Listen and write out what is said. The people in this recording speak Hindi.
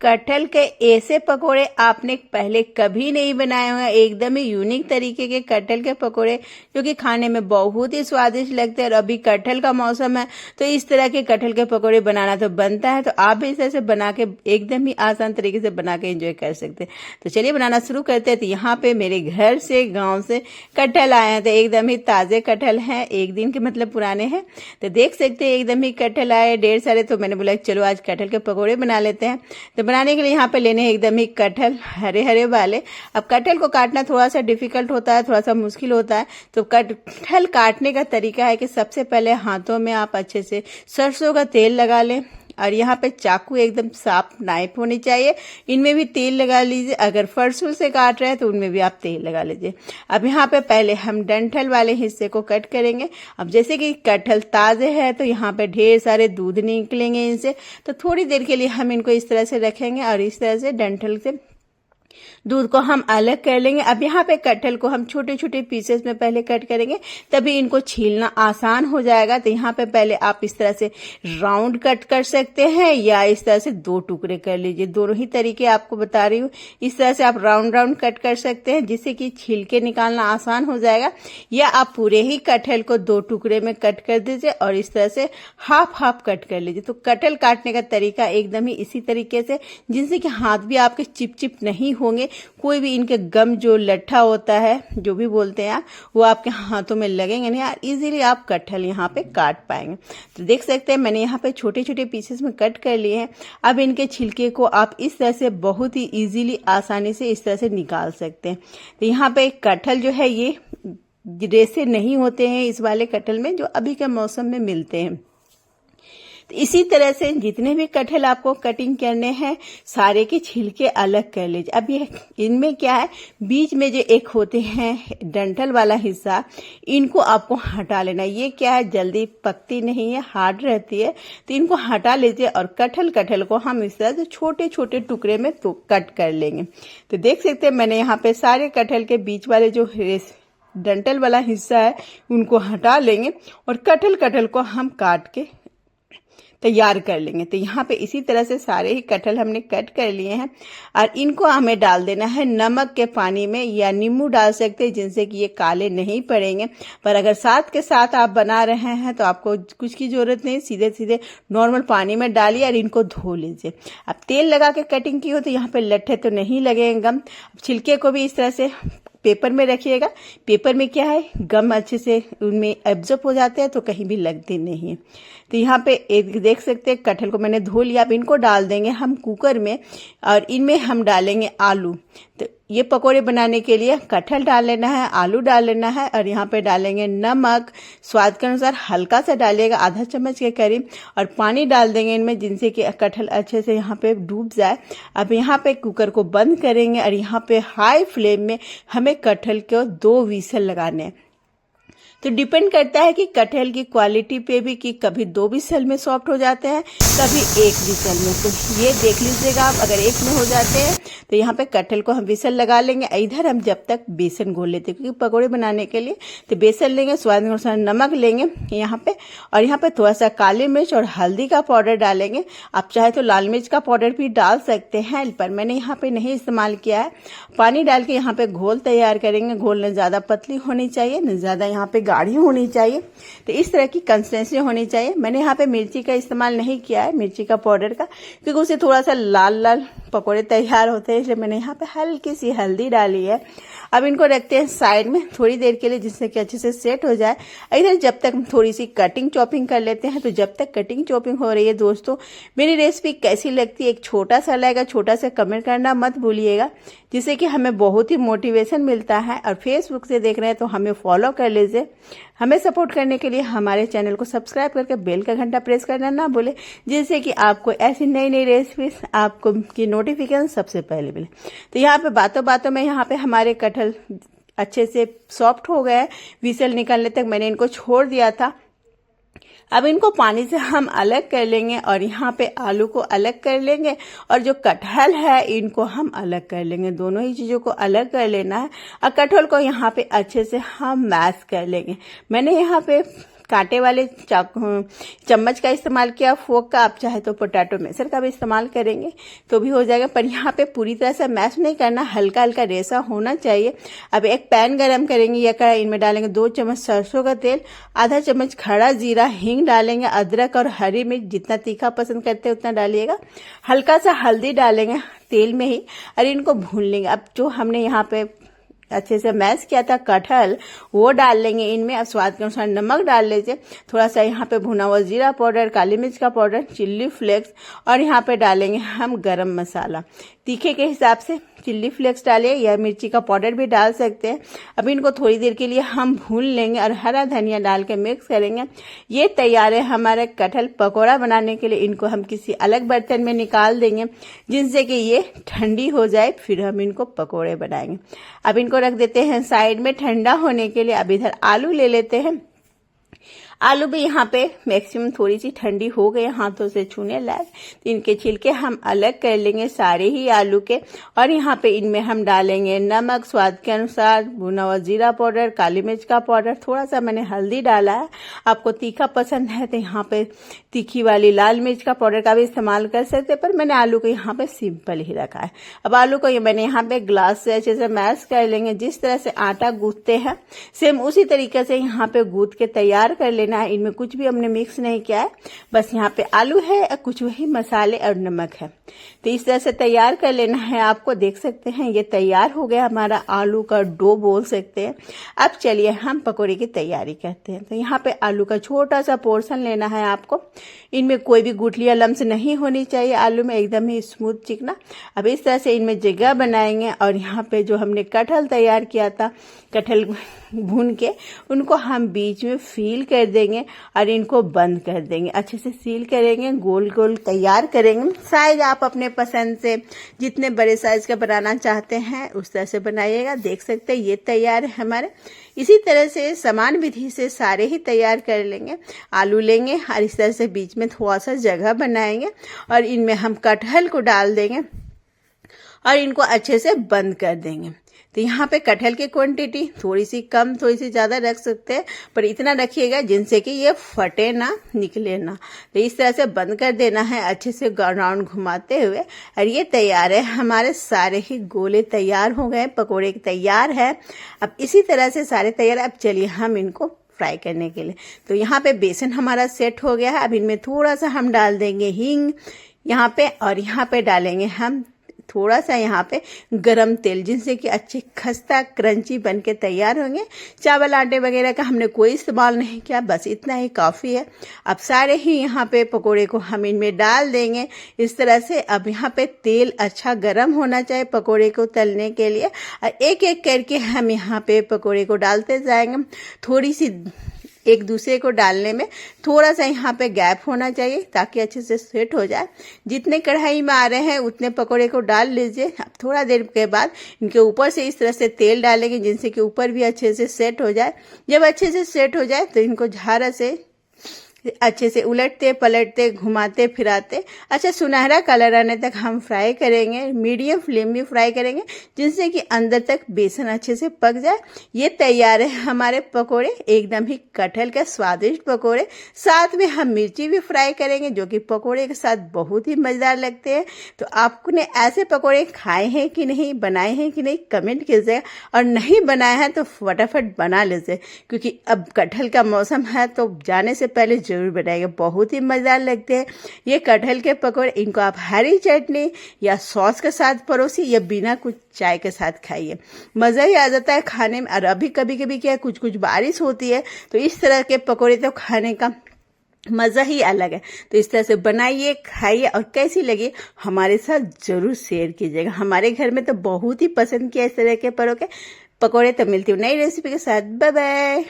कटहल के ऐसे पकोड़े आपने पहले कभी नहीं बनाए हुए। एकदम ही यूनिक तरीके के कटहल के पकोड़े जो कि खाने में बहुत ही स्वादिष्ट लगते हैं। और अभी कटहल का मौसम है तो इस तरह के कटहल के पकोड़े बनाना तो बनता है। तो आप भी इस तरह से बना के एकदम ही आसान तरीके से बना के एंजॉय कर सकते हैं। तो चलिए बनाना शुरू करते हैं। तो यहाँ पे मेरे घर से गाँव से कटहल आए हैं, तो एकदम ही ताजे कटहल हैं, एक दिन के मतलब पुराने हैं। तो देख सकते हैं एकदम ही कटहल आए ढेर सारे। तो मैंने बोला चलो आज कटहल के पकोड़े बना लेते हैं। तो बनाने के लिए यहाँ पे लेने हैं एकदम ही कटहल हरे हरे वाले। अब कटहल को काटना थोड़ा सा डिफिकल्ट होता है, थोड़ा सा मुश्किल होता है। तो कटहल काटने का तरीका है कि सबसे पहले हाथों में आप अच्छे से सरसों का तेल लगा लें। और यहाँ पे चाकू एकदम साफ नाइफ होनी चाहिए, इनमें भी तेल लगा लीजिए। अगर फरसूल से काट रहे हैं तो उनमें भी आप तेल लगा लीजिए। अब यहाँ पे पहले हम डंठल वाले हिस्से को कट करेंगे। अब जैसे कि कटहल ताजे है तो यहाँ पे ढेर सारे दूध निकलेंगे इनसे, तो थोड़ी देर के लिए हम इनको इस तरह से रखेंगे और इस तरह से डंठल से दूध को हम अलग कर लेंगे। अब यहाँ पे कटहल को हम छोटे छोटे पीसेस में पहले कट करेंगे, तभी इनको छीलना आसान हो जाएगा। तो यहाँ पे पहले आप इस तरह से राउंड कट कर सकते हैं या इस तरह से दो टुकड़े कर लीजिए। दोनों ही तरीके आपको बता रही हूँ। इस तरह से आप राउंड राउंड कट कर सकते हैं जिससे कि छिलके निकालना आसान हो जाएगा, या आप पूरे ही कटहल को दो टुकड़े में कट कर दीजिए और इस तरह से हाफ हाफ कट कर लीजिए। तो कटहल काटने का तरीका एकदम ही इसी तरीके से, जिनसे कि हाथ भी आपके चिपचिप नहीं होंगे, कोई भी इनके गम जो लट्ठा होता है जो भी बोलते हैं आप, वो आपके हाथों में लगेंगे नहीं और इजीली आप कटहल यहाँ पे काट पाएंगे। तो देख सकते हैं मैंने यहाँ पे छोटे छोटे पीसेस में कट कर लिए हैं। अब इनके छिलके को आप इस तरह से बहुत ही इजीली आसानी से इस तरह से निकाल सकते हैं। तो यहाँ पे कटहल जो है ये रेसे नहीं होते हैं इस वाले कटहल में जो अभी के मौसम में मिलते हैं। तो इसी तरह से जितने भी कटहल आपको कटिंग करने हैं सारे के छिलके अलग कर लीजिए। अब ये इनमें क्या है, बीच में जो एक होते हैं डंठल वाला हिस्सा, इनको आपको हटा लेना। ये क्या है, जल्दी पकती नहीं है, हार्ड रहती है, तो इनको हटा लीजिए। और कटहल को हम इस तरह से छोटे छोटे टुकड़े में तो कट कर लेंगे। तो देख सकते हैं मैंने यहाँ पे सारे कटहल के बीच वाले जो डंठल वाला हिस्सा है उनको हटा लेंगे और कटहल को हम काट के तैयार कर लेंगे। तो यहाँ पे इसी तरह से सारे ही कटहल हमने कट कर लिए हैं और इनको हमें डाल देना है नमक के पानी में, या नींबू डाल सकते हैं जिनसे कि ये काले नहीं पड़ेंगे। पर अगर साथ के साथ आप बना रहे हैं तो आपको कुछ की जरूरत नहीं, सीधे सीधे नॉर्मल पानी में डालिए और इनको धो लीजिए। अब तेल लगा के कटिंग की हो तो यहाँ पे लट्ठे तो नहीं लगेंगे गम। छिलके को भी इस तरह से पेपर में रखिएगा। पेपर में क्या है, गम अच्छे से उनमें एब्जॉर्ब हो जाते हैं तो कहीं भी लगते नहीं है। तो यहाँ पे एक देख सकते हैं कटहल को मैंने धो लिया। अब इनको डाल देंगे हम कुकर में और इनमें हम डालेंगे आलू। तो ये पकोड़े बनाने के लिए कटहल डाल लेना है, आलू डाल लेना है और यहाँ पे डालेंगे नमक स्वाद के अनुसार, हल्का सा डालिएगा, आधा चम्मच के करीब, और पानी डाल देंगे इनमें जिनसे कि कटहल अच्छे से यहाँ पे डूब जाए। अब यहाँ पे कुकर को बंद करेंगे और यहाँ पे हाई फ्लेम में हमें कटहल को 2 विसल लगाने हैं। तो डिपेंड करता है कि कटहल की क्वालिटी पे भी, कि कभी 2 विसल में सॉफ्ट हो जाते हैं, कभी 1 विसल में। तो ये देख लीजिएगा आप, अगर 1 में हो जाते हैं तो यहाँ पे कटहल को हम विसल लगा लेंगे। इधर हम जब तक बेसन घोल लेते हैं, क्योंकि पकोड़े बनाने के लिए तो बेसन लेंगे, स्वाद अनुसार नमक लेंगे यहाँ पे, और यहाँ पे थोड़ा सा काली मिर्च और हल्दी का पाउडर डालेंगे। आप चाहे तो लाल मिर्च का पाउडर भी डाल सकते हैं, पर मैंने यहाँ पे नहीं इस्तेमाल किया है। पानी डाल के यहाँ पे घोल तैयार करेंगे। घोल न ज्यादा पतली होनी चाहिए न ज्यादा यहाँ पे गाढ़ी होनी चाहिए। तो इस तरह की कंसिस्टेंसी होनी चाहिए। मैंने यहाँ पे मिर्ची का इस्तेमाल नहीं किया है, मिर्ची का पाउडर का, क्योंकि उससे थोड़ा सा लाल लाल पकोड़े तैयार होते हैं, इसलिए मैंने यहाँ पे हल्की सी हल्दी डाली है। अब इनको रखते हैं साइड में थोड़ी देर के लिए, जिससे कि अच्छे से सेट हो जाए। इधर जब तक थोड़ी सी कटिंग चॉपिंग कर लेते हैं। तो जब तक कटिंग चॉपिंग हो रही है दोस्तों, मेरी रेसिपी कैसी लगती है एक छोटा सा लाइक, छोटा सा कमेंट करना मत भूलिएगा, जिससे कि हमें बहुत ही मोटिवेशन मिलता है। और फेसबुक से देख रहे हैं तो हमें फॉलो कर लीजिए। हमें सपोर्ट करने के लिए हमारे चैनल को सब्सक्राइब करके बेल का घंटा प्रेस करना ना भूले, जिससे कि आपको ऐसी नई नई रेसिपीज आपको की नोटिफिकेशन सबसे पहले मिले। तो यहाँ पे बातों बातों में यहाँ पे हमारे कटहल अच्छे से सॉफ्ट हो गए। विसल निकलने तक मैंने इनको छोड़ दिया था। अब इनको पानी से हम अलग कर लेंगे और यहाँ पे आलू को अलग कर लेंगे और जो कटहल है इनको हम अलग कर लेंगे। दोनों ही चीजों को अलग कर लेना है और कटहल को यहाँ पे अच्छे से हम मैश कर लेंगे। मैंने यहाँ पे कांटे वाले चम्मच का इस्तेमाल किया, फोक का। आप चाहे तो पोटैटो मैशर का भी इस्तेमाल करेंगे तो भी हो जाएगा, पर यहाँ पे पूरी तरह से मैश नहीं करना, हल्का हल्का रेसा होना चाहिए। अब एक पैन गरम करेंगे या कढ़ाई, इनमें डालेंगे 2 चम्मच सरसों का तेल, आधा चम्मच खड़ा जीरा, हींग डालेंगे, अदरक और हरी मिर्च जितना तीखा पसंद करते हैं उतना डालिएगा। हल्का सा हल्दी डालेंगे तेल में ही और इनको भून लेंगे। अब जो हमने यहाँ पे अच्छे से मैश किया था कटहल, वो डाल लेंगे इनमें। अब स्वाद के अनुसार नमक डाल लीजिए, थोड़ा सा यहाँ पे भुना हुआ जीरा पाउडर, काली मिर्च का पाउडर, चिल्ली फ्लेक्स और यहाँ पे डालेंगे हम गरम मसाला। तीखे के हिसाब से चिल्ली फ्लेक्स डालिए या मिर्ची का पाउडर भी डाल सकते हैं। अब इनको थोड़ी देर के लिए हम भून लेंगे और हरा धनिया डाल के मिक्स करेंगे। ये तैयार है हमारे कटहल पकौड़ा बनाने के लिए। इनको हम किसी अलग बर्तन में निकाल देंगे जिनसे कि ये ठंडी हो जाए, फिर हम इनको पकौड़े बनाएंगे। अब इनको रख देते हैं साइड में ठंडा होने के लिए। अब इधर आलू ले लेते हैं। आलू भी यहाँ पे मैक्सिमम थोड़ी सी ठंडी हो गए, हाथों से छूने लायक, तो इनके छिलके हम अलग कर लेंगे सारे ही आलू के। और यहाँ पे इनमें हम डालेंगे नमक स्वाद के अनुसार, भुना हुआ जीरा पाउडर, काली मिर्च का पाउडर, थोड़ा सा मैंने हल्दी डाला है। आपको तीखा पसंद है तो यहाँ पे तीखी वाली लाल मिर्च का पाउडर का भी इस्तेमाल कर सकते हैं, पर मैंने आलू को यहाँ पे सिंपल ही रखा है। अब आलू को मैंने यहाँ पे ग्लास से अच्छे से मैश कर लेंगे। जिस तरह से आटा गूंथते हैं सेम उसी तरीके से यहाँ पे गूंथ के तैयार कर लेना है। इनमें कुछ भी हमने मिक्स नहीं किया है, बस यहाँ पे आलू है और कुछ वही मसाले और नमक है। तो इस तरह से तैयार कर लेना है। आपको देख सकते हैं ये तैयार हो गया हमारा आलू का डो बोल सकते हैं। अब चलिए हम पकौड़े की तैयारी करते हैं। तो यहाँ पे आलू का छोटा सा पोर्शन लेना है आपको। इनमें कोई भी गुठली या लम्स नहीं होनी चाहिए, आलू में एकदम ही स्मूथ चिकना। अब इस तरह से इनमें जगह बनाएंगे और यहाँ पे जो हमने कटहल तैयार किया था, कटहल भून के, उनको हम बीच में फील कर देंगे और इनको बंद कर देंगे। अच्छे से सील करेंगे, गोल गोल तैयार करेंगे। साइज आप अपने पसंद से जितने बड़े साइज का बनाना चाहते हैं उस तरह से बनाइएगा। देख सकते हैं ये तैयार है हमारे। इसी तरह से समान विधि से सारे ही तैयार कर लेंगे। आलू लेंगे और इस तरह से बीच में थोड़ा सा जगह बनाएंगे और इनमें हम कटहल को डाल देंगे और इनको अच्छे से बंद कर देंगे। तो यहाँ पे कटहल की क्वांटिटी थोड़ी सी कम थोड़ी सी ज़्यादा रख सकते हैं, पर इतना रखिएगा जिनसे कि ये फटे ना, निकले ना। तो इस तरह से बंद कर देना है अच्छे से राउंड घुमाते हुए। और ये तैयार है, हमारे सारे ही गोले तैयार हो गए, पकौड़े तैयार है। अब इसी तरह से सारे तैयार। अब चलिए हम इनको फ्राई करने के लिए। तो यहाँ पे बेसन हमारा सेट हो गया है। अब इनमें थोड़ा सा हम डाल देंगे हींग यहाँ पे, और यहाँ पे डालेंगे हम थोड़ा सा यहाँ पे गरम तेल, जिनसे कि अच्छे खस्ता क्रंची बन के तैयार होंगे। चावल आटे वगैरह का हमने कोई इस्तेमाल नहीं किया, बस इतना ही काफ़ी है। अब सारे ही यहाँ पे पकोड़े को हम इनमें डाल देंगे इस तरह से। अब यहाँ पे तेल अच्छा गरम होना चाहिए पकोड़े को तलने के लिए, और एक एक करके हम यहाँ पे पकोड़े को डालते जाएंगे। थोड़ी सी एक दूसरे को डालने में थोड़ा सा यहाँ पे गैप होना चाहिए ताकि अच्छे से सेट हो जाए। जितने कढ़ाई में आ रहे हैं उतने पकोड़े को डाल लीजिए। अब थोड़ा देर के बाद इनके ऊपर से इस तरह से तेल डालेंगे जिनसे कि ऊपर भी अच्छे से सेट हो जाए। जब अच्छे से सेट हो जाए तो इनको झारा से अच्छे से उलटते पलटते घुमाते फिराते अच्छा सुनहरा कलर आने तक हम फ्राई करेंगे। मीडियम फ्लेम में फ्राई करेंगे जिनसे कि अंदर तक बेसन अच्छे से पक जाए। ये तैयार है हमारे पकोड़े, एकदम ही कटहल के स्वादिष्ट पकोड़े। साथ में हम मिर्ची भी फ्राई करेंगे जो कि पकोड़े के साथ बहुत ही मज़ेदार लगते हैं। तो आपने ऐसे पकोड़े खाए हैं कि नहीं, बनाए हैं कि नहीं, कमेंट कीजिएगा। और नहीं बनाए हैं तो फटाफट बना लीजिए, क्योंकि अब कटहल का मौसम है तो जाने से पहले जरूर बनाइएगा, बहुत ही मज़ेदार लगते हैं ये कटहल के पकौड़े। इनको आप हरी चटनी या सॉस के साथ परोसी या बिना कुछ चाय के साथ खाइए, मज़ा ही आ जाता है खाने में। और अभी कभी कभी क्या कुछ कुछ बारिश होती है तो इस तरह के पकौड़े तो खाने का मज़ा ही अलग है। तो इस तरह से बनाइए, खाइए और कैसी लगी हमारे साथ ज़रूर शेयर कीजिएगा। हमारे घर में तो बहुत ही पसंद किया इस तरह के पकौड़े। तो मिलती हूँ नई रेसिपी के साथ। Bye bye.